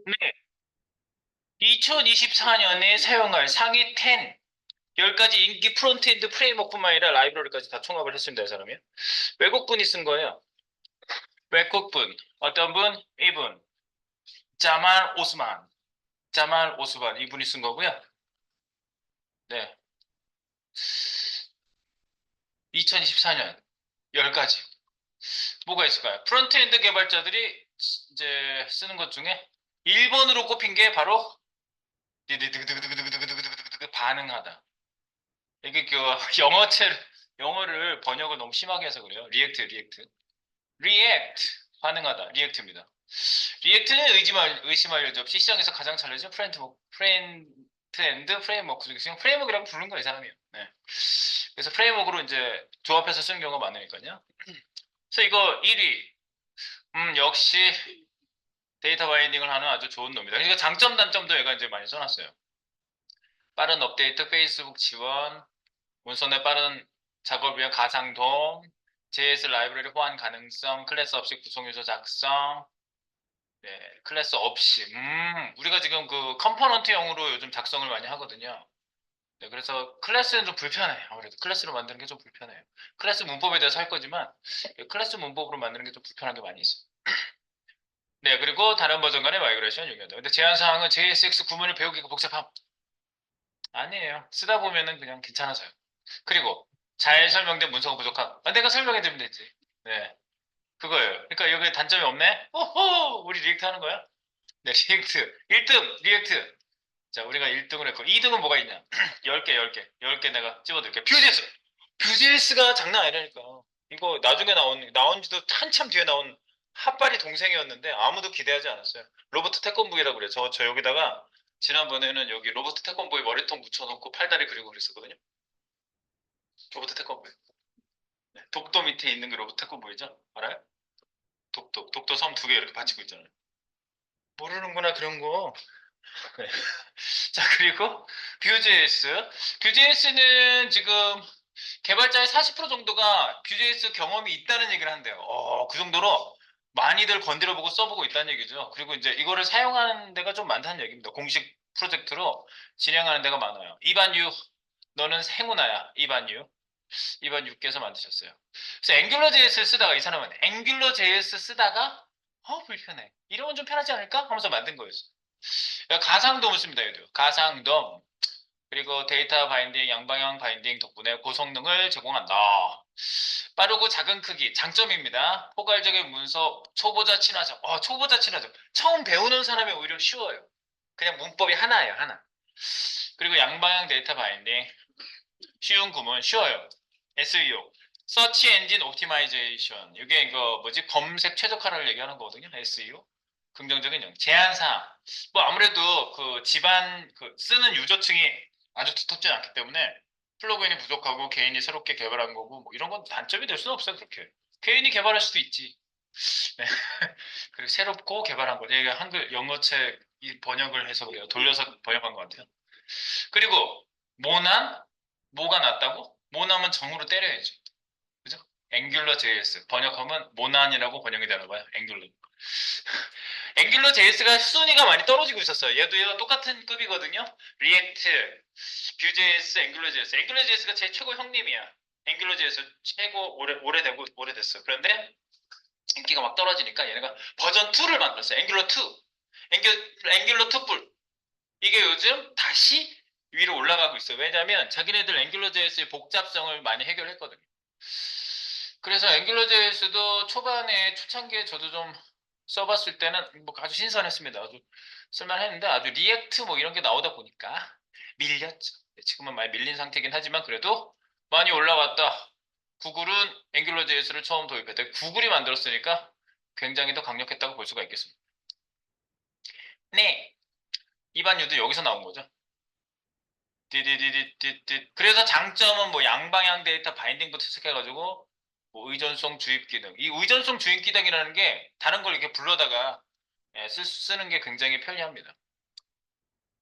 네. 2024년에 사용할 상위 10, 10가지 인기 프론트엔드 프레임워크뿐만 아니라 라이브러리까지 다 총합을 했습니다, 이 사람이. 외국분이 쓴 거예요. 외국분. 어떤 분? 이분. 자말 오스만. 자말 오스만. 이분이 쓴 거고요. 네. 2024년 10가지. 뭐가 있을까요? 프론트엔드 개발자들이 이제 쓰는 것 중에 1번으로 꼽힌 게 바로 반응하다. 이게 그 영어를 번역을 너무 심하게 해서 그래요. 리액트. 리액트 반응하다. 리액트입니다. 리액트는 의심할 일도 없이 시장에서 가장 잘 알려진 프렌트엔드 프레임워크 중에서 프레임워크라고 부르는 거예요, 이 사람이요. 네. 그래서 프레임워크로 이제 조합해서 쓰는 경우가 많으니까요. 그래서 이거 1위. 역시 데이터 바이딩을 하는 아주 좋은 놈이다. 그러니까 장점, 단점도 얘가 이제 많이 써놨어요. 빠른 업데이트, 페이스북 지원, 문서의 빠른 작업을 위한 가상돔, JS 라이브러리 호환 가능성, 클래스 없이 구성 요소 작성, 네, 클래스 없이. 우리가 지금 그 컴포넌트형으로 요즘 작성을 많이 하거든요. 네, 그래서 클래스는 좀 불편해요. 아무래도 클래스로 만드는 게 좀 불편해요. 클래스 문법에 대해서 할 거지만 클래스 문법으로 만드는 게 좀 불편한 게 많이 있어요. 네, 그리고 다른 버전 간의 마이그레이션 용이하다. 근데 제한사항은 JSX 구문을 배우기가 복잡함. 아니에요. 쓰다 보면은 그냥 괜찮아서요. 그리고 잘 설명된 문서가 부족함. 내가 설명해드리면 되지. 네, 그거예요. 그러니까 여기 단점이 없네? 오호! 우리 리액트 하는 거야? 네, 리액트. 1등, 리액트. 자, 우리가 1등을 했고, 2등은 뭐가 있냐? 10개 내가 집어드릴게. 뷰제스! 뷰제스가 장난 아니라니까. 이거 나중에 나온 지도 한참 뒤에 나온 핫발이 동생이었는데 아무도 기대하지 않았어요. 로버트 태권브이라고 그래요. 저 여기다가 지난번에는 여기 로버트 태권브이 머리통 묻혀놓고 팔다리 그리고 그랬었거든요. 로버트 태권브이. 네, 독도 밑에 있는 게 로버트 태권브이죠? 알아요? 독도 섬 두 개 이렇게 받치고 있잖아요. 모르는구나, 그런 거. 네. 자, 그리고 뷰제이스. 뷰제이스는 지금 개발자의 40% 정도가 뷰제이스 경험이 있다는 얘기를 한대요. 그 정도로 많이들 건드려보고 써보고 있다는 얘기죠. 그리고 이제 이거를 사용하는 데가 좀 많다는 얘기입니다. 공식 프로젝트로 진행하는 데가 많아요. 이반유, 너는 행운아야. 이반유께서 만드셨어요. 그래서 앵귤러 JS 쓰다가 이 사람은 앵귤러 JS 쓰다가 불편해. 이러면 좀 편하지 않을까? 하면서 만든 거였어요. 가상돔을 씁니다. 얘도 가상돔. 그리고 데이터 바인딩, 양방향 바인딩 덕분에 고성능을 제공한다. 빠르고 작은 크기, 장점입니다. 포괄적인 문서, 초보자 친화적. 초보자 친화적. 처음 배우는 사람이 오히려 쉬워요. 그냥 문법이 하나예요, 하나. 그리고 양방향 데이터 바인딩, 쉬운 구문, 쉬워요. SEO, Search Engine Optimization. 이게 이거 뭐지? 검색 최적화를 얘기하는 거거든요. SEO. 긍정적인 영. 제한사항. 뭐 아무래도 그 집안 그 쓰는 유저층이 아주 두텁지 않기 때문에 플러그인이 부족하고 개인이 새롭게 개발한 거고 뭐 이런 건 단점이 될 수는 없어요. 그렇게. 개인이 개발할 수도 있지. 네. 그리고 새롭고 개발한 거. 얘가 한글 영어책 번역을 해서 그래요. 돌려서 번역한 것 같아요. 그리고 모난 뭐가 낫다고? 모나면 정으로 때려야죠. 그죠? 앵귤러 JS 번역하면 모난이라고 번역이 되나 봐요. 앵귤러. 앵귤러 JS가 순위가 많이 떨어지고 있었어요. 얘도 똑같은 급이거든요. 리액트, 뷰JS, 앵귤러 JS. 앵귤러 JS가 제 최고 형님이야. 앵귤러 JS 최고 오래됐어. 그런데 인기가 막 떨어지니까 얘네가 버전 2를 만들었어요. 앵귤러 2. 앵귤러 2 뿔. 이게 요즘 다시 위로 올라가고 있어요. 왜냐하면 자기네들 앵귤러 JS의 복잡성을 많이 해결했거든요. 그래서 앵귤러 JS도 초반에 초창기에 저도 좀 써봤을 때는 뭐 아주 신선했습니다. 아주 쓸만했는데 아주 리액트 뭐 이런 게 나오다 보니까 밀렸죠. 지금은 많이 밀린 상태이긴 하지만 그래도 많이 올라왔다. 구글은 앵귤러 JS를 처음 도입했다. 구글이 만들었으니까 굉장히 더 강력했다고 볼 수가 있겠습니다. 네, 이반유도 여기서 나온 거죠. 띠디디디디디. 그래서 장점은 뭐 양방향 데이터 바인딩부터 시작해가지고 뭐 의존성 주입 기능. 이 의존성 주입 기능이라는 게 다른 걸 이렇게 불러다가 쓰는 게 굉장히 편리합니다.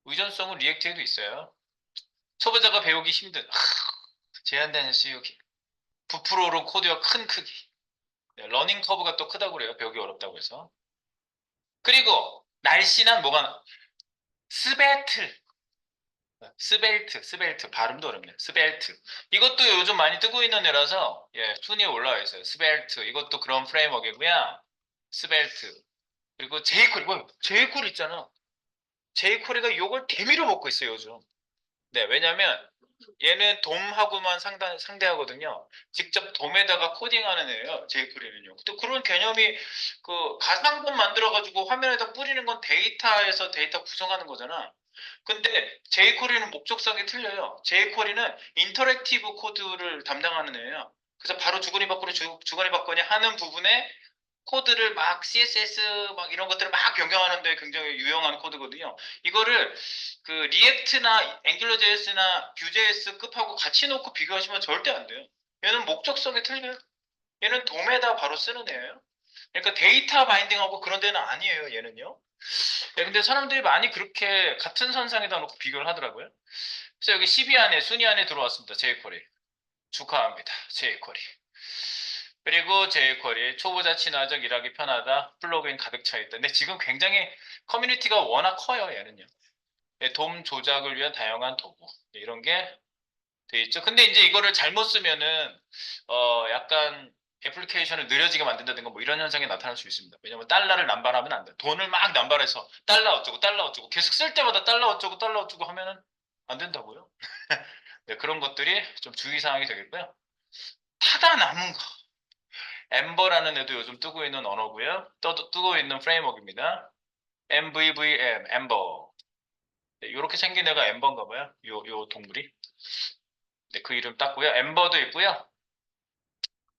의존성은 리액트에도 있어요. 초보자가 배우기 힘든 제한된 수요기. 부프로로 코드와 큰 크기. 네, 러닝 커브가 또 크다고 그래요. 배우기 어렵다고 해서. 그리고 날씬한 뭐가 스베틀. 스벨트 발음도 어렵네. 스벨트. 이것도 요즘 많이 뜨고 있는 애라서 예, 순위에 올라와 있어요. 스벨트. 이것도 그런 프레임워크이고요. 스벨트. 그리고 제이콜, 뭐 제이콜 있잖아. 제이콜이가 요걸 대미로 먹고 있어요, 요즘. 네, 왜냐면 얘는 돔하고만 상대하거든요. 직접 돔에다가 코딩하는 애예요, 제이콜이는요. 또 그런 개념이 그 가상돔 만들어가지고 화면에다 뿌리는 건 데이터에서 데이터 구성하는 거잖아. 근데 jQuery는 목적성이 틀려요. jQuery는 인터랙티브 코드를 담당하는 애예요. 그래서 바로 주거니 받거니 주거니 받거니 하는 부분에 코드를 막 CSS 막 이런 것들을 막 변경하는데 굉장히 유용한 코드거든요. 이거를 그 리액트나 앵귤러 JS나 뷰JS 급하고 같이 놓고 비교하시면 절대 안 돼요. 얘는 목적성이 틀려요. 얘는 돔에다 바로 쓰는 애예요. 그러니까 데이터 바인딩하고 그런 데는 아니에요, 얘는요. 예, 근데 사람들이 많이 그렇게 같은 선상에다 놓고 비교를 하더라고요. 그래서 여기 10위 안에, 순위 안에 들어왔습니다. 제이쿼리. 축하합니다. 제이쿼리. 그리고 제이쿼리. 초보자 친화적, 일하기 편하다. 플러그인 가득 차 있다. 근데 지금 굉장히 커뮤니티가 워낙 커요, 얘는요. 예, 돔 조작을 위한 다양한 도구. 예, 이런 게 돼 있죠. 근데 이제 이거를 잘못 쓰면은, 약간 애플리케이션을 느려지게 만든다든가 뭐 이런 현상이 나타날 수 있습니다. 왜냐면 달러를 남발하면 안 돼. 돈을 막 남발해서 달러 어쩌고 계속 쓸 때마다 달러 어쩌고 하면은 안 된다고요. 네, 그런 것들이 좀 주의사항이 되겠고요. 타다 남은 거. 엠버라는 애도 요즘 뜨고 있는 언어고요. 뜨고 있는 프레임워크입니다. MVVM, 엠버. 네, 이렇게 생긴 애가 엠버인가 봐요. 요 동물이. 네, 그 이름 땄고요. 엠버도 있고요.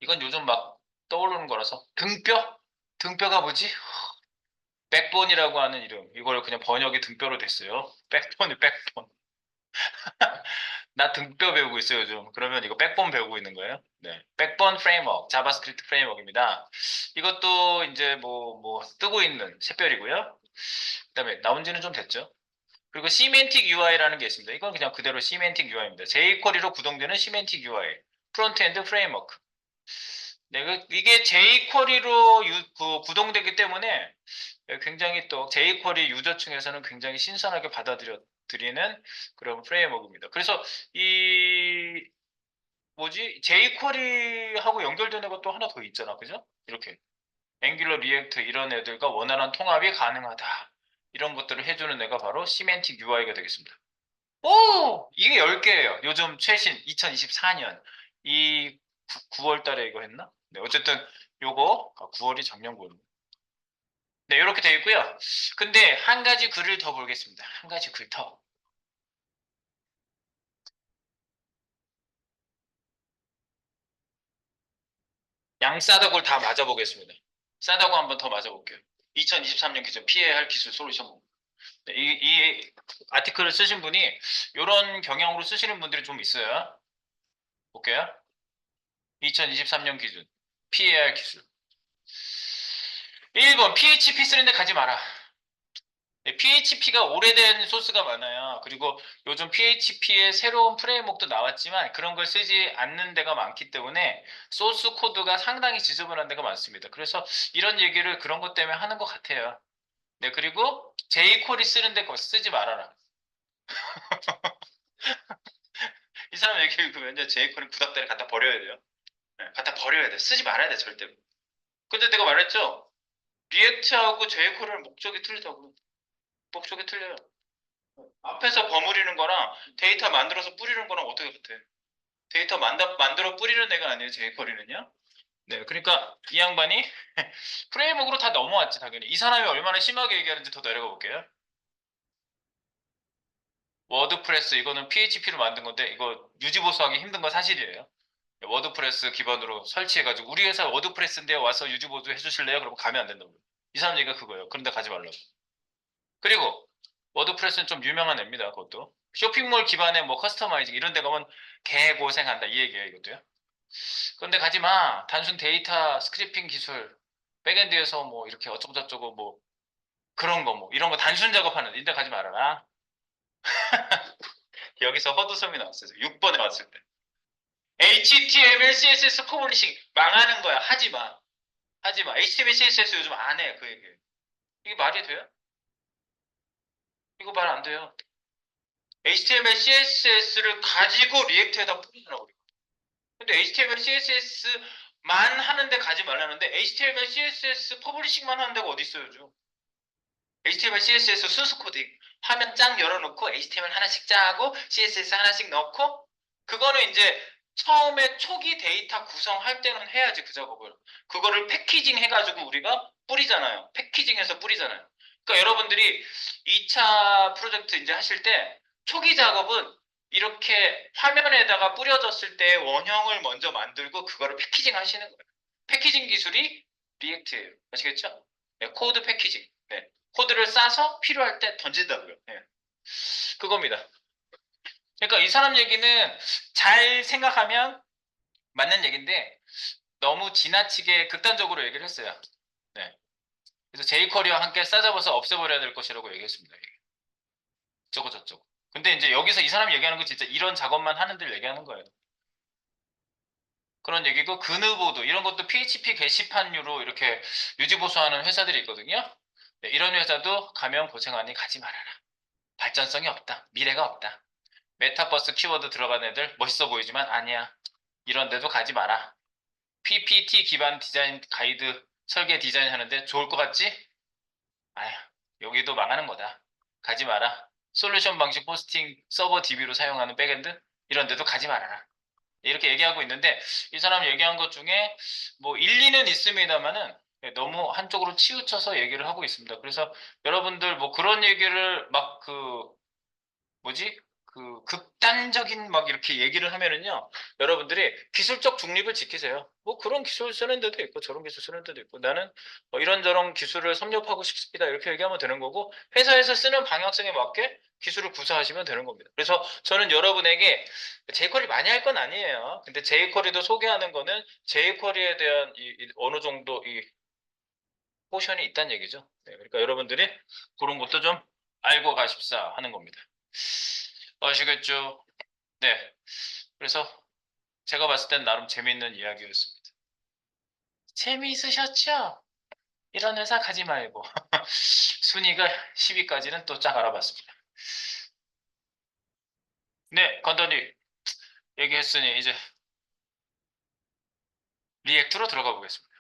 이건 요즘 막 떠오르는 거라서 등뼈? 등뼈가 뭐지? 백본이라고 하는 이름. 이걸 그냥 번역이 등뼈로 됐어요. 백본이 백본. 나 등뼈 배우고 있어요, 요즘. 그러면 이거 백본 배우고 있는 거예요. 네. 백본 프레임워크, 자바스크립트 프레임워크입니다. 이것도 이제 뭐 뜨고 있는 샛별이고요. 그다음에 나온 지는 좀 됐죠. 그리고 시멘틱 UI라는 게 있습니다. 이건 그냥 그대로 시멘틱 UI입니다. jQuery로 구동되는 시멘틱 UI. 프론트엔드 프레임워크. 네, 이게 jQuery로 구동되기 때문에 굉장히 또 jQuery 유저층에서는 굉장히 신선하게 받아들이는 그런 프레임워크입니다. 그래서 이 뭐지? jQuery하고 연결되는 것도 하나 더 있잖아, 그죠? 이렇게 앵귤러, 리액트 이런 애들과 원활한 통합이 가능하다. 이런 것들을 해주는 애가 바로 시멘틱 UI가 되겠습니다. 오! 이게 10개예요. 요즘 최신 2024년 이 9월 달에 이거 했나? 네, 어쨌든 요거 9월이 작년 거로. 네, 이렇게 되어 있고요. 근데 한 가지 글을 더 보겠습니다. 한 가지 글 더. 양 싸다구를 다 맞아보겠습니다. 싸다구 한번 더 맞아볼게요. 2023년 기준 피해야 할 기술 솔루션. 네, 이 아티클을 쓰신 분이 이런 경향으로 쓰시는 분들이 좀 있어요. 볼게요. 2023년 기준 피해야 할 기술. 1번 PHP 쓰는데 가지 마라. PHP가 오래된 소스가 많아요. 그리고 요즘 PHP의 새로운 프레임워크도 나왔지만 그런 걸 쓰지 않는 데가 많기 때문에 소스 코드가 상당히 지저분한 데가 많습니다. 그래서 이런 얘기를 그런 것 때문에 하는 것 같아요. 네, 그리고 jQuery 쓰는데 그거 쓰지 말아라. 이 사람 얘기 왜냐 jQuery 부닥다리 갖다 버려야 돼요. 네, 갖다 버려야 돼. 쓰지 말아야 돼, 절대. 근데 내가 말했죠. 리액트하고 jQuery는 목적이 틀리다고. 목적이 틀려요. 앞에서 버무리는 거랑 데이터 만들어서 뿌리는 거랑 어떻게 같아? 데이터 만들어 뿌리는 애가 아니에요, 제이쿼리는요? 네, 그러니까 이 양반이 프레임워크로 다 넘어왔지, 당연히. 이 사람이 얼마나 심하게 얘기하는지 더 내려가 볼게요. 워드프레스, 이거는 PHP로 만든 건데, 이거 유지보수하기 힘든 건 사실이에요. 워드프레스 기반으로 설치해가지고, 우리 회사 워드프레스인데 와서 유지보수 해주실래요? 그러면 가면 안 된다고. 이 사람 얘기가 그거예요. 그런데 가지 말라고. 그리고 워드프레스는 좀 유명한 앱니다. 그것도 쇼핑몰 기반의 뭐 커스터마이징 이런 데 가면 개고생한다 이 얘기예요. 이것도요. 그런데 가지 마. 단순 데이터 스크래핑 기술 백엔드에서 뭐 이렇게 어쩌고 저쩌고 뭐 그런 거 뭐 이런 거 단순 작업하는 이런 데 가지 말아라. 여기서 헛웃음이 나왔어요. 6번에 왔을 때. HTML, CSS 퍼블리싱 망하는 거야. 하지 마. 하지 마. HTML, CSS 요즘 안 해. 그 얘기. 이게 말이 돼요? 이거 말 안 돼요. HTML, CSS를 가지고 리액트에다 뿌리잖아, 우리. 근데 HTML, CSS만 하는데 가지 말라는데 HTML, CSS 퍼블리싱만 하는 데가 어디 있어요, 요즘? HTML, CSS 순수 코딩 화면 짱 열어놓고 HTML 하나씩 짜고 CSS 하나씩 넣고 그거는 이제 처음에 초기 데이터 구성할 때는 해야지 그 작업을. 그거를 패키징 해가지고 우리가 뿌리잖아요. 패키징해서 뿌리잖아요. 그러니까 여러분들이 2차 프로젝트 이제 하실 때 초기 작업은 이렇게 화면에다가 뿌려졌을 때 원형을 먼저 만들고 그거를 패키징 하시는 거예요. 패키징 기술이 리액트예요. 아시겠죠? 네, 코드 패키징. 네. 코드를 싸서 필요할 때 던진다고요. 예. 그겁니다. 그러니까 이 사람 얘기는 잘 생각하면 맞는 얘기인데 너무 지나치게 극단적으로 얘기를 했어요. 네. 그래서 제이쿼리와 함께 싸잡아서 없애버려야 될 것이라고 얘기했습니다. 저거 저쪽. 근데 이제 여기서 이 사람 얘기하는 거 진짜 이런 작업만 하는 데를 얘기하는 거예요. 그런 얘기고 그누보드 이런 것도 PHP 게시판류로 이렇게 유지보수하는 회사들이 있거든요. 네, 이런 회사도 가면 고생하니 가지 말아라. 발전성이 없다. 미래가 없다. 메타버스 키워드 들어간 애들 멋있어 보이지만 아니야. 이런 데도 가지 마라. PPT 기반 디자인 가이드 설계 디자인 하는데 좋을 것 같지? 아휴, 여기도 망하는 거다. 가지 마라. 솔루션 방식 포스팅 서버 DB로 사용하는 백엔드 이런 데도 가지 말아라. 이렇게 얘기하고 있는데 이 사람 얘기한 것 중에 뭐 일리는 있습니다만은 너무 한쪽으로 치우쳐서 얘기를 하고 있습니다. 그래서 여러분들 뭐 그런 얘기를 막 뭐지? 극단적인 막 이렇게 얘기를 하면은요, 여러분들이 기술적 중립을 지키세요. 뭐 그런 기술 쓰는 데도 있고 저런 기술 쓰는 데도 있고 나는 뭐 이런저런 기술을 섭렵하고 싶습니다. 이렇게 얘기하면 되는 거고 회사에서 쓰는 방향성에 맞게 기술을 구사하시면 되는 겁니다. 그래서 저는 여러분에게 jQuery 많이 할 건 아니에요. 근데 jQuery도 소개하는 거는 jQuery에 대한 어느 정도 이 포션이 있다는 얘기죠. 네, 그러니까 여러분들이 그런 것도 좀 알고 가십사 하는 겁니다. 아시겠죠? 네. 그래서 제가 봤을 땐 나름 재밌는 이야기였습니다. 재미있으셨죠? 이런 회사 가지 말고. 순위가 10위까지는 또 쫙 알아봤습니다. 네, 건더니 얘기했으니 이제 리액트로 들어가 보겠습니다.